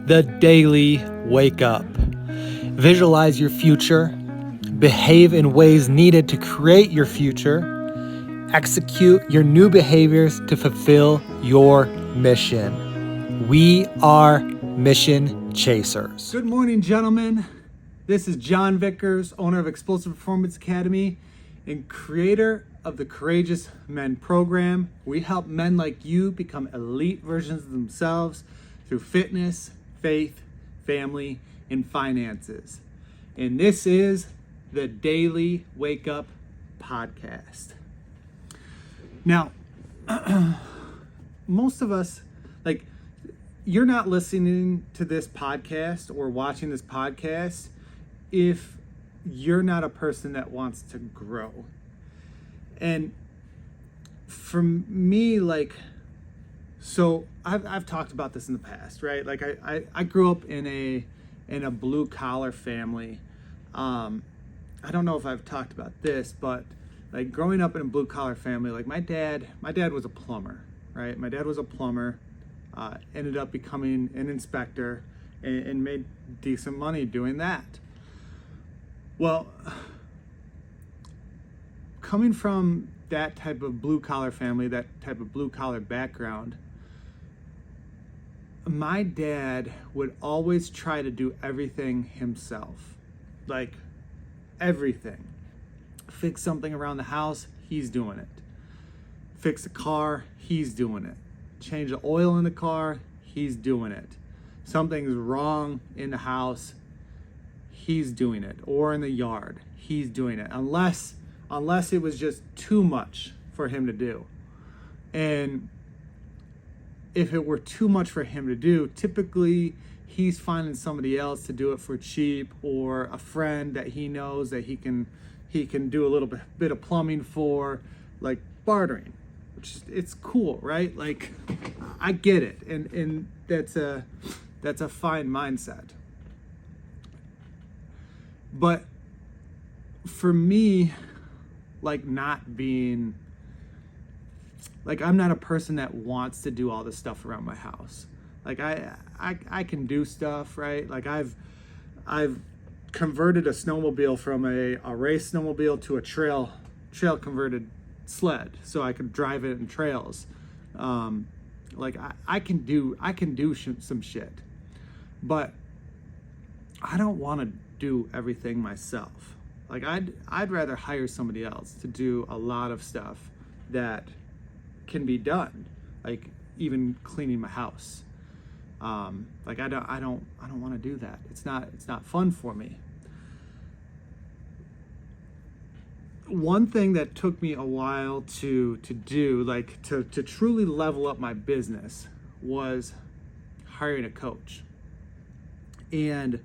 The Daily Wake Up. Visualize your future. Behave in ways needed to create your future. Execute your new behaviors to fulfill your mission. We are mission chasers. Good morning, gentlemen. This is John Vickers, owner of Explosive Performance Academy and creator of the Courageous Men program. We help men like you become elite versions of themselves through fitness, faith, family, and finances. And this is the Daily Wake Up Podcast. Now, most of us, you're not listening to this podcast or watching this podcast if you're not a person that wants to grow. And for me, so I've talked about this in the past, right? I grew up in a blue collar family. I don't know if I've talked about this, but growing up in a blue collar family, my dad was a plumber, right? My dad was a plumber, ended up becoming an inspector and made decent money doing that. Well, coming from that type of blue collar family, that type of blue collar background, my dad would always try to do everything himself. Everything. Fix something around the house, he's doing it. Fix a car, he's doing it. Change the oil in the car, he's doing it. Something's wrong in the house, he's doing it. Or in the yard, he's doing it. Unless it was just too much for him to do. And if it were too much for him to do, typically he's finding somebody else to do it for cheap, or a friend that he knows that he can do a little bit of plumbing for, bartering, which it's cool, right? I get it, and that's a fine mindset. But for me, not being I'm not a person that wants to do all this stuff around my house. I can do stuff, right? I've converted a snowmobile from a race snowmobile to a trail converted sled, so I could drive it in trails. I can do some shit, but I don't want to do everything myself. I'd rather hire somebody else to do a lot of stuff that can be done, even cleaning my house. I don't want to do that. It's not fun for me. One thing that took me a while to do, to truly level up my business, was hiring a coach. And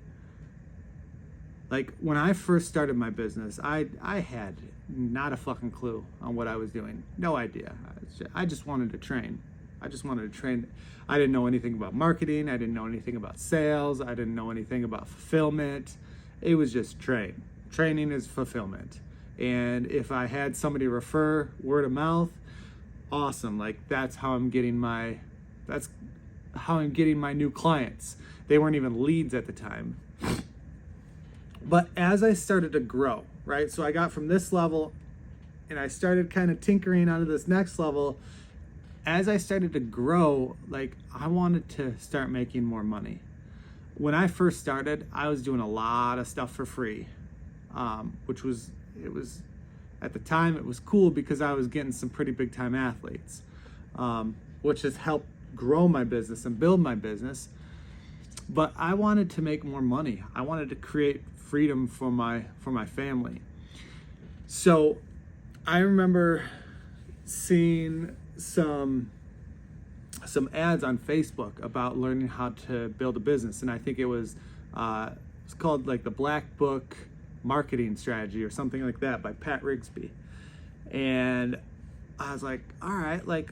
when I first started my business, I had not a fucking clue on what I was doing. No idea. I just wanted to train. I didn't know anything about marketing. I didn't know anything about sales. I didn't know anything about fulfillment. It was just train. Training is fulfillment. And if I had somebody refer word of mouth, awesome. That's how I'm getting my new clients. They weren't even leads at the time. But as I started to grow, right? So I got from this level and I started kind of tinkering onto this next level. As I started to grow, I wanted to start making more money. When I first started, I was doing a lot of stuff for free, at the time, it was cool because I was getting some pretty big time athletes, which has helped grow my business and build my business. But I wanted to make more money. I wanted to create freedom for my family. So I remember seeing some ads on Facebook about learning how to build a business, and I think it was it's called the Black Book Marketing Strategy or something like that by Pat Rigsby. And I was like, all right, let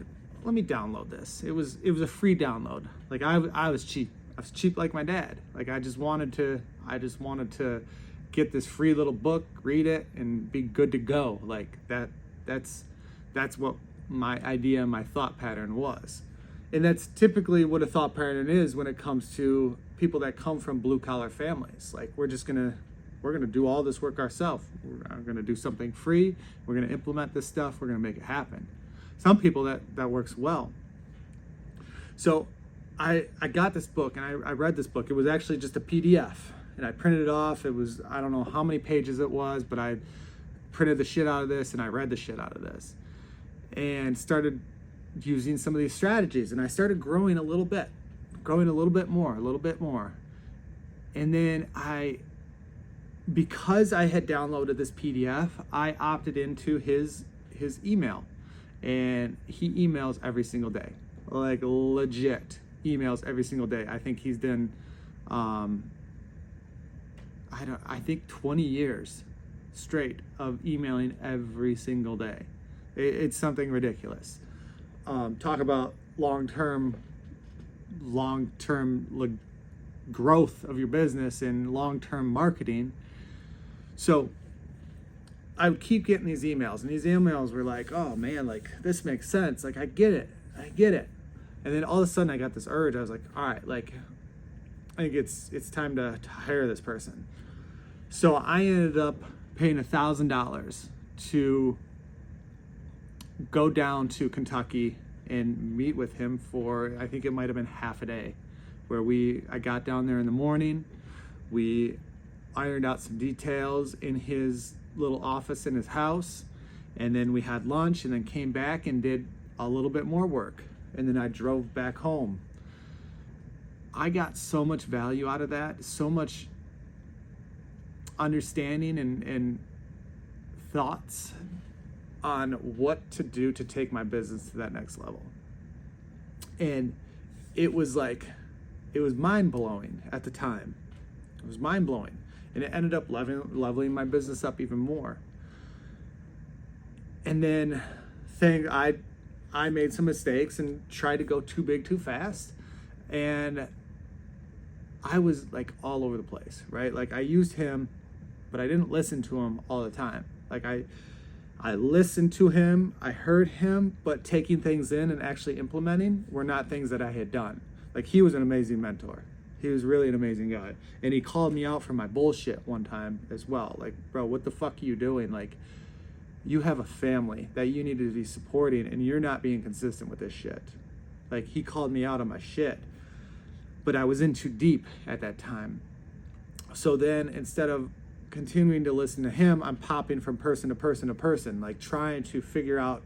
me download this. It was a free download. I was cheap. I was cheap like my dad. I just wanted to get this free little book, read it, and be good to go. That's what my idea, my thought pattern was. And that's typically what a thought pattern is when it comes to people that come from blue collar families. Like, we're gonna do all this work ourselves. We're gonna do something free. We're gonna implement this stuff. We're gonna make it happen. Some people that works well. So I got this book and I read this book. It was actually just a PDF and I printed it off. It was, I don't know how many pages it was, but I printed the shit out of this and I read the shit out of this and started using some of these strategies, and I started growing a little bit more. And then because I had downloaded this PDF, I opted into his email, and he emails every single day, like legit emails every single day. I think he's done, I think 20 years straight of emailing every single day. It's something ridiculous. Talk about long-term growth of your business and long-term marketing. So I would keep getting these emails, and these emails were like, oh man, like this makes sense. Like I get it. And then all of a sudden I got this urge. I was like, all right, like I think it's time to hire this person. So I ended up paying $1,000 to go down to Kentucky and meet with him for, I think it might have been half a day, where I got down there in the morning. We ironed out some details in his little office in his house, and then we had lunch, and then came back and did a little bit more work, and then I drove back home. I got so much value out of that, so much understanding and thoughts on what to do to take my business to that next level. And it was mind-blowing at the time. It was mind-blowing. And it ended up leveling my business up even more. And then I made some mistakes and tried to go too big too fast. And I was like all over the place, right? Like I used him, but I didn't listen to him all the time. Like I listened to him, I heard him, but taking things in and actually implementing were not things that I had done. Like he was an amazing mentor. He was really an amazing guy. And he called me out for my bullshit one time as well. Like, bro, what the fuck are you doing? Like, you have a family that you need to be supporting and you're not being consistent with this shit. Like, he called me out on my shit. But I was in too deep at that time. So then instead of continuing to listen to him, I'm popping from person to person to person, like trying to figure out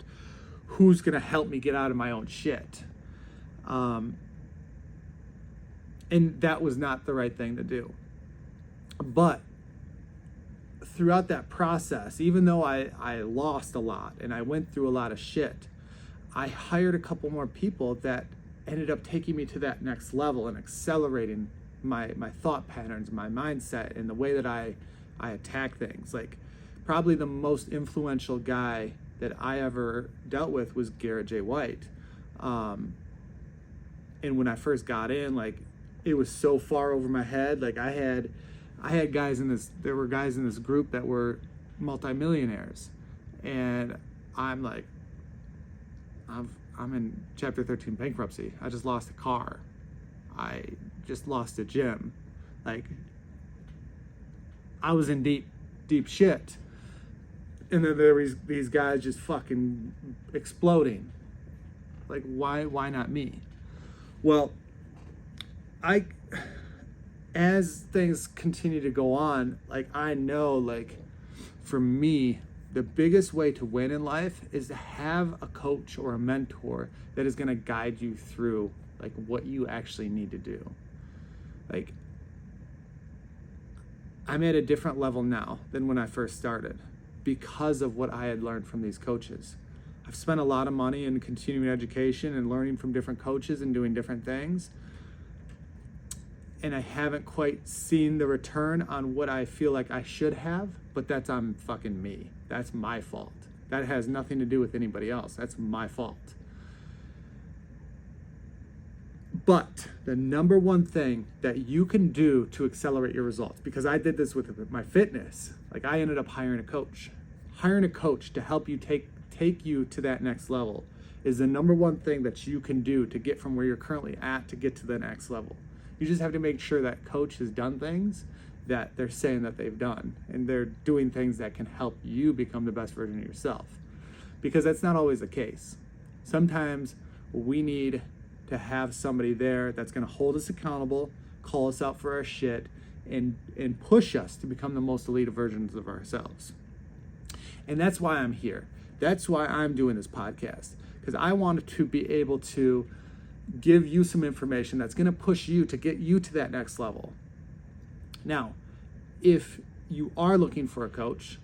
who's gonna help me get out of my own shit. And that was not the right thing to do. But throughout that process, even though I lost a lot and I went through a lot of shit, I hired a couple more people that ended up taking me to that next level and accelerating my thought patterns, my mindset, and the way that I attack things. Like, probably the most influential guy that I ever dealt with was Garrett J. White. And when I first got in, like, it was so far over my head. Like I had guys in this, there were guys in this group that were multimillionaires. And I'm like, I'm in chapter 13 bankruptcy. I just lost a car. I just lost a gym. Like, I was in deep shit. And then there was these guys just fucking exploding. Like, why not me? Well, as things continue to go on, like, I know, like, for me, the biggest way to win in life is to have a coach or a mentor that is going to guide you through, like, what you actually need to do. Like, I'm at a different level now than when I first started because of what I had learned from these coaches. I've spent a lot of money in continuing education and learning from different coaches and doing different things. And I haven't quite seen the return on what I feel like I should have, but that's on fucking me. That's my fault. That has nothing to do with anybody else. That's my fault. But the number one thing that you can do to accelerate your results, because I did this with my fitness, like I ended up hiring a coach to help you take you to that next level, is the number one thing that you can do to get from where you're currently at to get to the next level. You just have to make sure that coach has done things that they're saying that they've done, and they're doing things that can help you become the best version of yourself, because that's not always the case. Sometimes we need to have somebody there that's going to hold us accountable, call us out for our shit, and push us to become the most elite versions of ourselves. And that's why I'm here. That's why I'm doing this podcast, because I wanted to be able to give you some information that's going to push you to get you to that next level. Now, if you are looking for a coach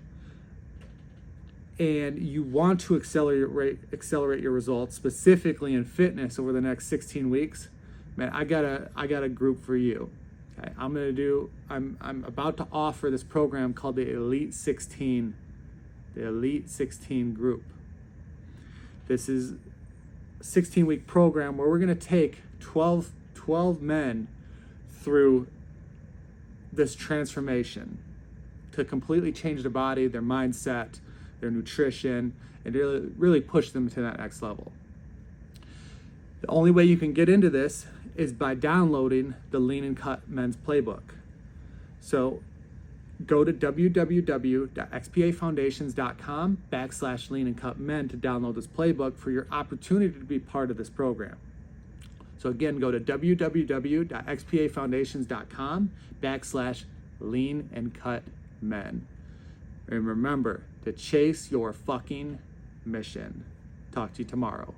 and you want to accelerate your results, specifically in fitness over the next 16 weeks, man, I got a group for you. Okay? I'm about to offer this program called the Elite 16 group. This is a 16-week program where we're going to take 12 men through this transformation to completely change their body, their mindset, their nutrition, and really push them to that next level. The only way you can get into this is by downloading the Lean and Cut Men's Playbook. So go to www.xpafoundations.com/Lean and Cut Men to download this playbook for your opportunity to be part of this program. So again, go to www.xpafoundations.com/Lean and Cut Men. And remember to chase your fucking mission. Talk to you tomorrow.